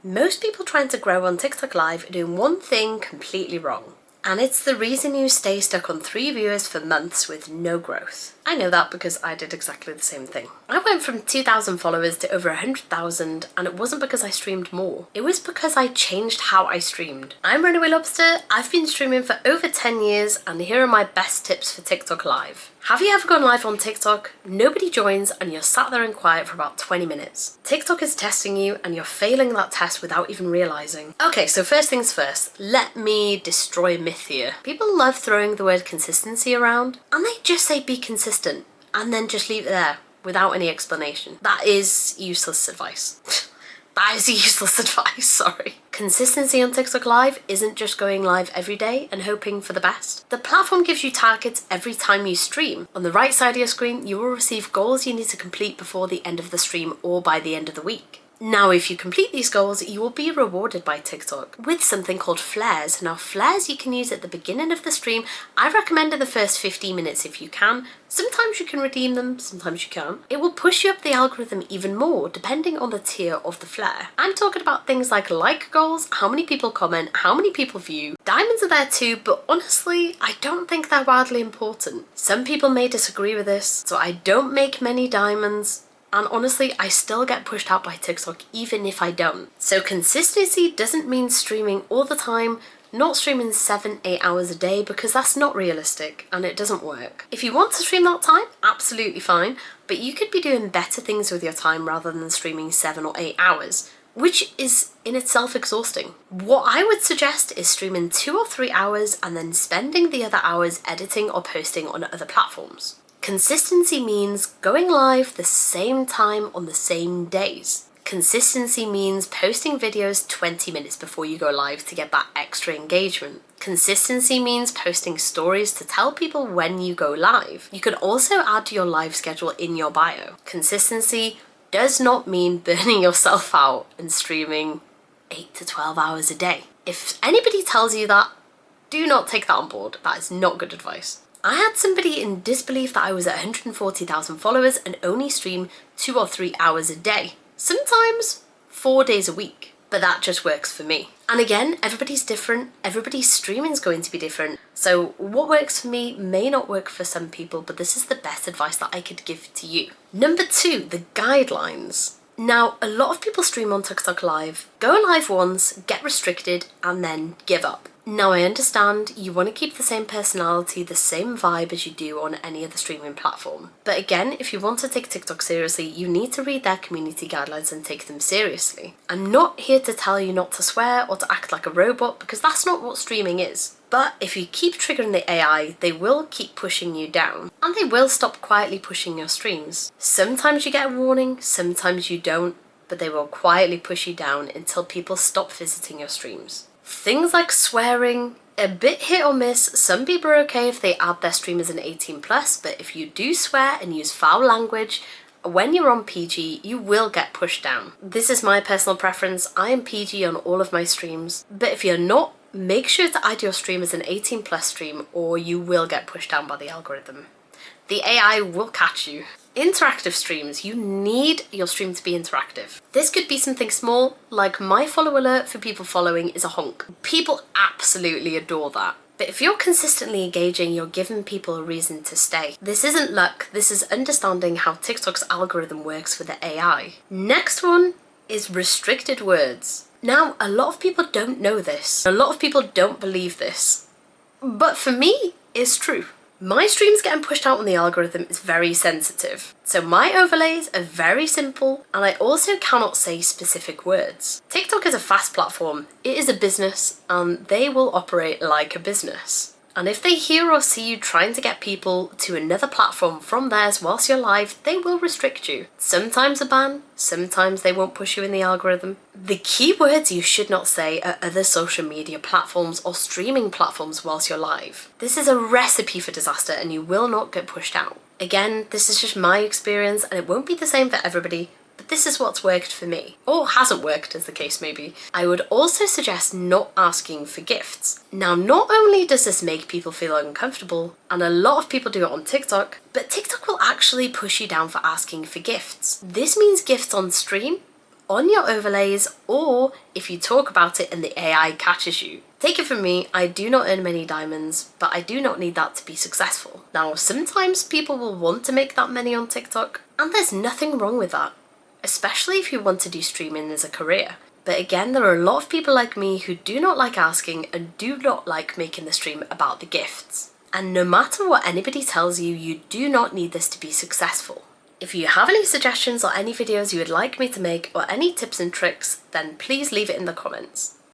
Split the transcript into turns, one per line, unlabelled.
Most people trying to grow on TikTok Live are doing one thing completely wrong. And it's the reason you stay stuck on 3 viewers for months with no growth. I know that because I did exactly the same thing. I went from 2,000 followers to over 100,000, and it wasn't because I streamed more. It was because I changed how I streamed. I'm RunawayLobster, I've been streaming for over 10 years, and here are my best tips for TikTok Live. Have you ever gone live on TikTok? Nobody joins and you're sat there in quiet for about 20 minutes. TikTok is testing you and you're failing that test without even realizing. Okay, so first things first, let me destroy a myth here. People love throwing the word consistency around and they just say be consistent and then just leave it there without any explanation. That is useless advice. That is useless advice, sorry. Consistency on TikTok Live isn't just going live every day and hoping for the best. The platform gives you targets every time you stream. On the right side of your screen, you will receive goals you need to complete before the end of the stream or by the end of the week. Now, if you complete these goals, you will be rewarded by TikTok with something called flares. Now, flares you can use at the beginning of the stream. I recommend in the first 15 minutes if you can. Sometimes you can redeem them, sometimes you can't. It will push you up the algorithm even more, depending on the tier of the flare. I'm talking about things like goals, how many people comment, how many people view. Diamonds are there too, but honestly, I don't think they're wildly important. Some people may disagree with this, so I don't make many diamonds. And honestly, I still get pushed out by TikTok even if I don't. So consistency doesn't mean streaming all the time, not streaming 7-8 hours a day, because that's not realistic and it doesn't work. If you want to stream that time, absolutely fine, but you could be doing better things with your time rather than streaming 7 or 8 hours, which is in itself exhausting. What I would suggest is streaming 2 or 3 hours and then spending the other hours editing or posting on other platforms. Consistency means going live the same time on the same days. Consistency means posting videos 20 minutes before you go live to get that extra engagement. Consistency means posting stories to tell people when you go live. You can also add your live schedule in your bio. Consistency does not mean burning yourself out and streaming 8 to 12 hours a day. If anybody tells you that, do not take that on board. That is not good advice. I had somebody in disbelief that I was at 140,000 followers and only stream 2 or 3 hours a day. Sometimes 4 days a week, but that just works for me. And again, everybody's different. Everybody's streaming is going to be different. So what works for me may not work for some people, but this is the best advice that I could give to you. Number 2, the guidelines. Now, a lot of people stream on TikTok Live, go live once, get restricted, and then give up. Now, I understand you want to keep the same personality, the same vibe as you do on any other streaming platform. But again, if you want to take TikTok seriously, you need to read their community guidelines and take them seriously. I'm not here to tell you not to swear or to act like a robot, because that's not what streaming is. But if you keep triggering the AI, they will keep pushing you down, and they will stop quietly pushing your streams. Sometimes you get a warning, sometimes you don't, but they will quietly push you down until people stop visiting your streams. Things like swearing, a bit hit or miss. Some people are okay if they add their stream as an 18+, but if you do swear and use foul language, when you're on PG, you will get pushed down. This is my personal preference. I am PG on all of my streams, but if you're not, make sure to add your stream as an 18+ stream or you will get pushed down by the algorithm. The AI will catch you. Interactive streams, you need your stream to be interactive. This could be something small, like my follow alert for people following is a honk. People absolutely adore that. But if you're consistently engaging, you're giving people a reason to stay. This isn't luck, this is understanding how TikTok's algorithm works with the AI. Next one is restricted words. Now, a lot of people don't know this. A lot of people don't believe this. But for me, it's true. My streams getting pushed out on the algorithm is very sensitive. So my overlays are very simple, and I also cannot say specific words. TikTok is a fast platform. It is a business, and they will operate like a business. And if they hear or see you trying to get people to another platform from theirs whilst you're live, they will restrict you. Sometimes a ban, sometimes they won't push you in the algorithm. The key words you should not say are other social media platforms or streaming platforms whilst you're live. This is a recipe for disaster and you will not get pushed out. Again, this is just my experience and it won't be the same for everybody, but this is what's worked for me, or hasn't worked as the case may be. I would also suggest not asking for gifts. Now, not only does this make people feel uncomfortable, and a lot of people do it on TikTok, but TikTok will actually push you down for asking for gifts. This means gifts on stream on your overlays, or if you talk about it and the AI catches you. Take it from me, I do not earn many diamonds, but I do not need that to be successful. Now, sometimes people will want to make that money on TikTok, and there's nothing wrong with that, especially if you want to do streaming as a career. But again, there are a lot of people like me who do not like asking and do not like making the stream about the gifts. And no matter what anybody tells you, you do not need this to be successful. If you have any suggestions or any videos you would like me to make or any tips and tricks, then please leave it in the comments.